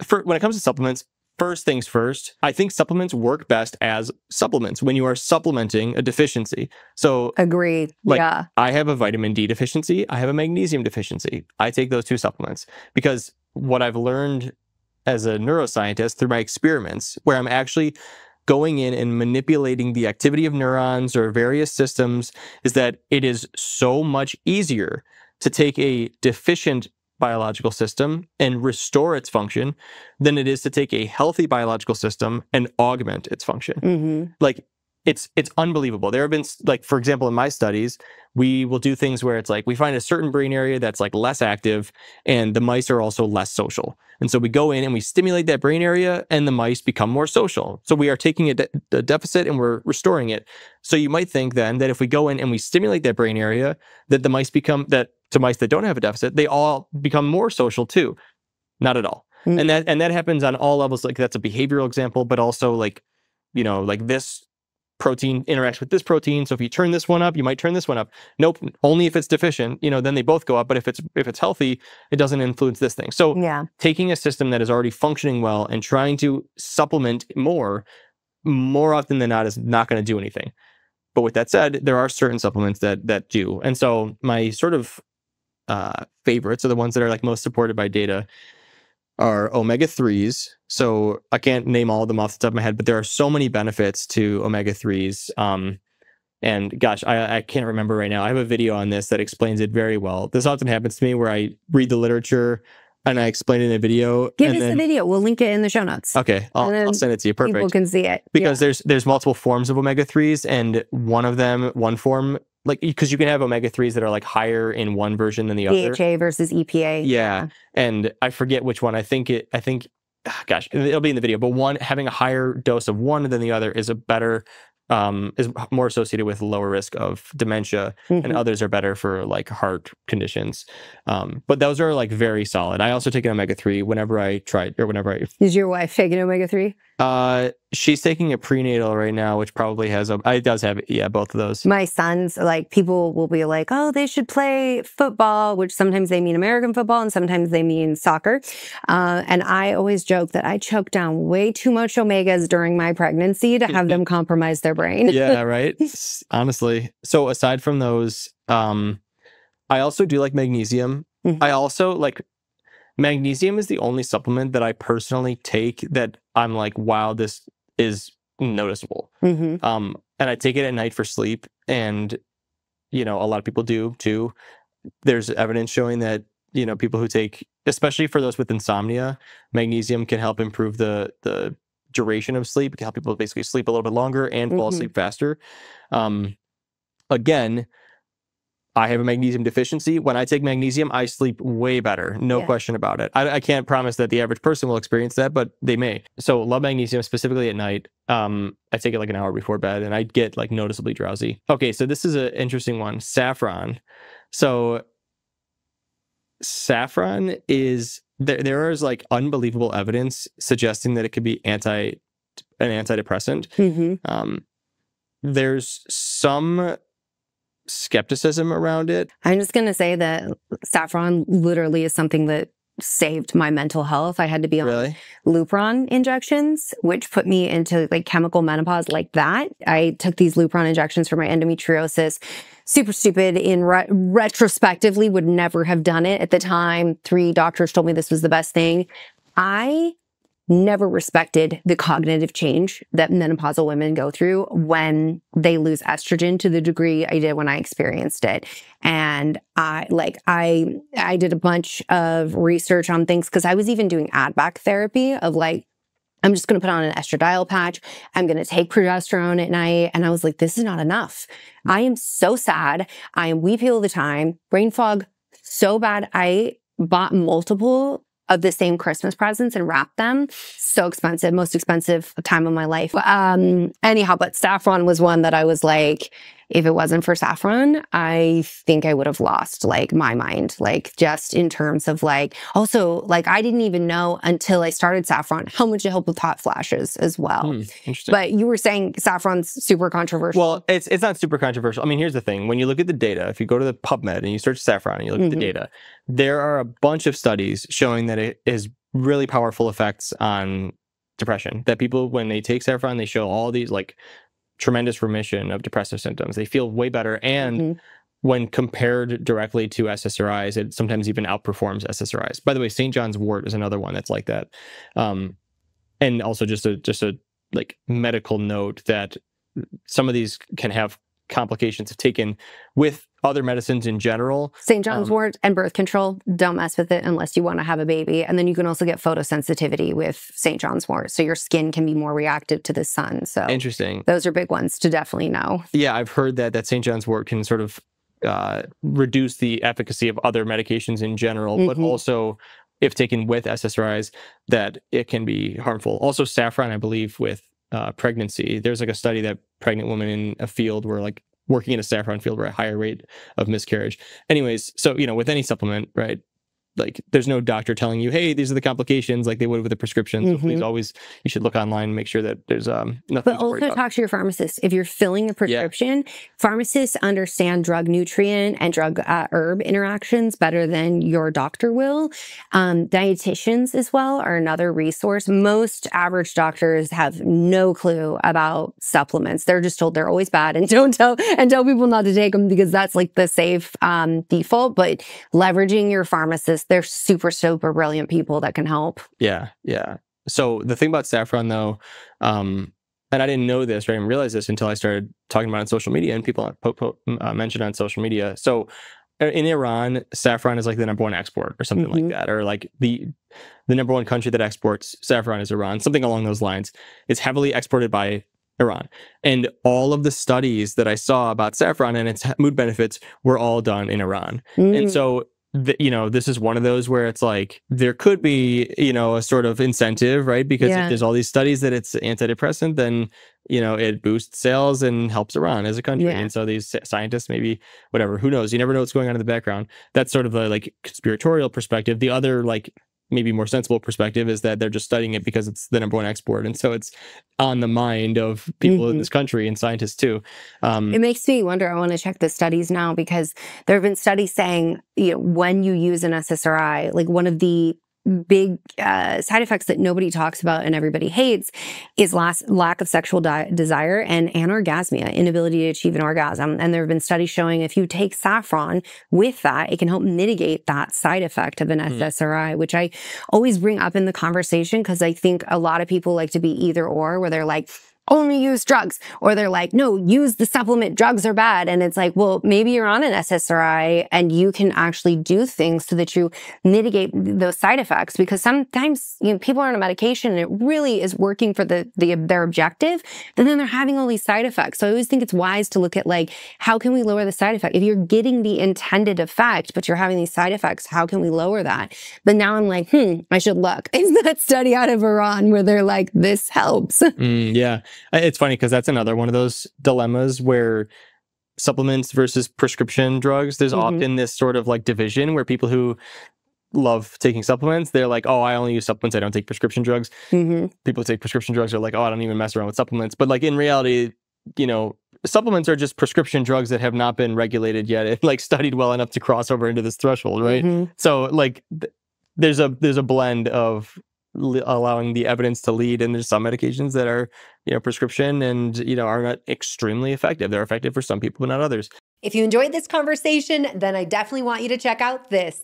when it comes to supplements, first things first, I think supplements work best as supplements when you are supplementing a deficiency. So agreed. like, yeah. I have a vitamin D deficiency. I have a magnesium deficiency. I take those 2 supplements because what I've learned as a neuroscientist through my experiments, where I'm actually going in and manipulating the activity of neurons or various systems, is that it is so much easier to take a deficient biological system and restore its function than it is to take a healthy biological system and augment its function. Like, it's unbelievable. There have been, like, for example, in my studies, we will do things where it's like we find a certain brain area that's like less active and the mice are also less social. And so we go in and we stimulate that brain area and the mice become more social. So we are taking a deficit and we're restoring it. So you might think then that if we go in and we stimulate that brain area, that the mice become, that to mice that don't have a deficit, they all become more social too. Not at all. And that happens on all levels. Like, that's a behavioral example, but also like, you know, like this protein interacts with this protein. So if you turn this one up, you might turn this one up. Nope. Only if it's deficient, you know, then they both go up. But if it's healthy, it doesn't influence this thing. So taking a system that is already functioning well and trying to supplement more often than not is not going to do anything. But with that said, there are certain supplements that do. And so my sort of favorites are the ones that are like most supported by data are omega-3s. So I can't name all of them off the top of my head, but there are so many benefits to omega-3s. And gosh, I can't remember right now. I have a video on this that explains it very well. This often happens to me where I read the literature and I explain it in a video. Give us the video. We'll link it in the show notes. Okay, I'll send it to you. Perfect. People can see it. Because there's multiple forms of omega-3s, and one form, like, because you can have omega-3s that are like higher in one version than the other. DHA versus EPA. Yeah. And I forget which one. I think gosh, it'll be in the video, but having a higher dose of one than the other is a better, is more associated with lower risk of dementia, and others are better for like heart conditions. But those are like very solid. I also take an omega-3 whenever I try, or whenever I... Is your wife taking omega-3? She's taking a prenatal right now, which probably has it does have, both of those. My sons, like, people will be like, oh, they should play football, which sometimes they mean American football and sometimes they mean soccer. And I always joke that I choked down way too much omegas during my pregnancy to have them compromise their brain. Yeah, right. Honestly. So aside from those, I also do like magnesium. I also like... Magnesium is the only supplement that I personally take that I'm like, wow, this is noticeable. And I take it at night for sleep. And, you know, a lot of people do too. There's evidence showing that, you know, people who take, especially for those with insomnia, magnesium can help improve the duration of sleep. It can help people basically sleep a little bit longer and fall asleep faster. Again, I have a magnesium deficiency. When I take magnesium, I sleep way better. No question about it. I can't promise that the average person will experience that, but they may. So love magnesium, specifically at night. I take it like an hour before bed and I get like noticeably drowsy. Okay, so this is an interesting one. Saffron. So saffron is, there is like unbelievable evidence suggesting that it could be an antidepressant. There's some skepticism around it. I'm just going to say that saffron literally is something that saved my mental health. I had to be on Lupron injections, which put me into like chemical menopause like that. I took these Lupron injections for my endometriosis. Super stupid. Retrospectively, would never have done it. At the time, 3 doctors told me this was the best thing. I never respected the cognitive change that menopausal women go through when they lose estrogen to the degree I did when I experienced it. And I did a bunch of research on things because I was even doing add-back therapy of like, I'm just going to put on an estradiol patch. I'm going to take progesterone at night. And I was like, this is not enough. I am so sad. I am weepy all the time. Brain fog so bad. I bought multiple of the same Christmas presents and wrapped them. So expensive, most expensive time of my life. Anyhow, but saffron was one that I was like, if it wasn't for saffron, I think I would have lost like my mind, like just in terms of like, also like I didn't even know until I started saffron how much it helped with hot flashes as well. Interesting. But you were saying saffron's super controversial. Well, it's not super controversial. I mean, here's the thing. When you look at the data, if you go to the PubMed and you search saffron and you look at the data, there are a bunch of studies showing that it is really powerful effects on depression. That people, when they take saffron, they show all these like tremendous remission of depressive symptoms. They feel way better. And when compared directly to SSRIs, it sometimes even outperforms SSRIs. By the way, St. John's wort is another one that's like that. And also just a like medical note that some of these can have complications if taken with other medicines in general. St. John's wort and birth control, don't mess with it unless you want to have a baby. And then you can also get photosensitivity with St. John's wort. So your skin can be more reactive to the sun. So interesting. Those are big ones to definitely know. Yeah, I've heard that St. John's wort can sort of reduce the efficacy of other medications in general, but also if taken with SSRIs, that it can be harmful. Also saffron, I believe, with pregnancy. There's like a study that pregnant women in a field were like working in a saffron field were at a higher rate of miscarriage. Anyways, so, you know, with any supplement, right? Like there's no doctor telling you, hey, these are the complications like they would with a prescription. So please always, you should look online and make sure that there's nothing But also talk to your pharmacist. If you're filling a prescription, pharmacists understand drug nutrient and drug herb interactions better than your doctor will. Dietitians as well are another resource. Most average doctors have no clue about supplements. They're just told they're always bad and don't tell people not to take them because that's like the safe default. But leveraging your pharmacist, they're super, super brilliant people that can help. Yeah, yeah. So the thing about saffron, though, and I didn't know this, right? I didn't realize this until I started talking about it on social media, and people mentioned on social media. So in Iran, saffron is like the #1 export or something like that, or like the #1 country that exports saffron is Iran, something along those lines. It's heavily exported by Iran. And all of the studies that I saw about saffron and its mood benefits were all done in Iran. And so you know, this is one of those where it's like there could be, you know, a sort of incentive, right? Because if there's all these studies that it's antidepressant, then, you know, it boosts sales and helps Iran as a country. And so these scientists, maybe whatever, who knows? You never know what's going on in the background. That's sort of the like conspiratorial perspective. The other like maybe more sensible perspective is that they're just studying it because it's the #1 export. And so it's on the mind of people in this country and scientists too. It makes me wonder, I want to check the studies now because there have been studies saying, you know, when you use an SSRI, like one of the big side effects that nobody talks about and everybody hates is lack of sexual desire and anorgasmia, inability to achieve an orgasm. And there have been studies showing if you take saffron with that, it can help mitigate that side effect of an SSRI, which I always bring up in the conversation because I think a lot of people like to be either or, where they're like, only use drugs, or they're like, no, use the supplement, drugs are bad. And it's like, well, maybe you're on an SSRI and you can actually do things so that you mitigate those side effects, because sometimes, you know, people are on a medication and it really is working for their objective, and then they're having all these side effects. So I always think it's wise to look at like, how can we lower the side effect? If you're getting the intended effect, but you're having these side effects, how can we lower that? But now I'm like, I should look. Is that study out of Iran where they're like, this helps? Yeah. It's funny because that's another one of those dilemmas where supplements versus prescription drugs, there's often this sort of like division where people who love taking supplements, they're like, oh, I only use supplements, I don't take prescription drugs. People who take prescription drugs are like, oh, I don't even mess around with supplements. But like in reality, you know, supplements are just prescription drugs that have not been regulated yet and like studied well enough to cross over into this threshold, right? So like there's a blend of allowing the evidence to lead, and there's some medications that are, you know, prescription and, you know, are not extremely effective. They're effective for some people, but not others. If you enjoyed this conversation, then I definitely want you to check out this.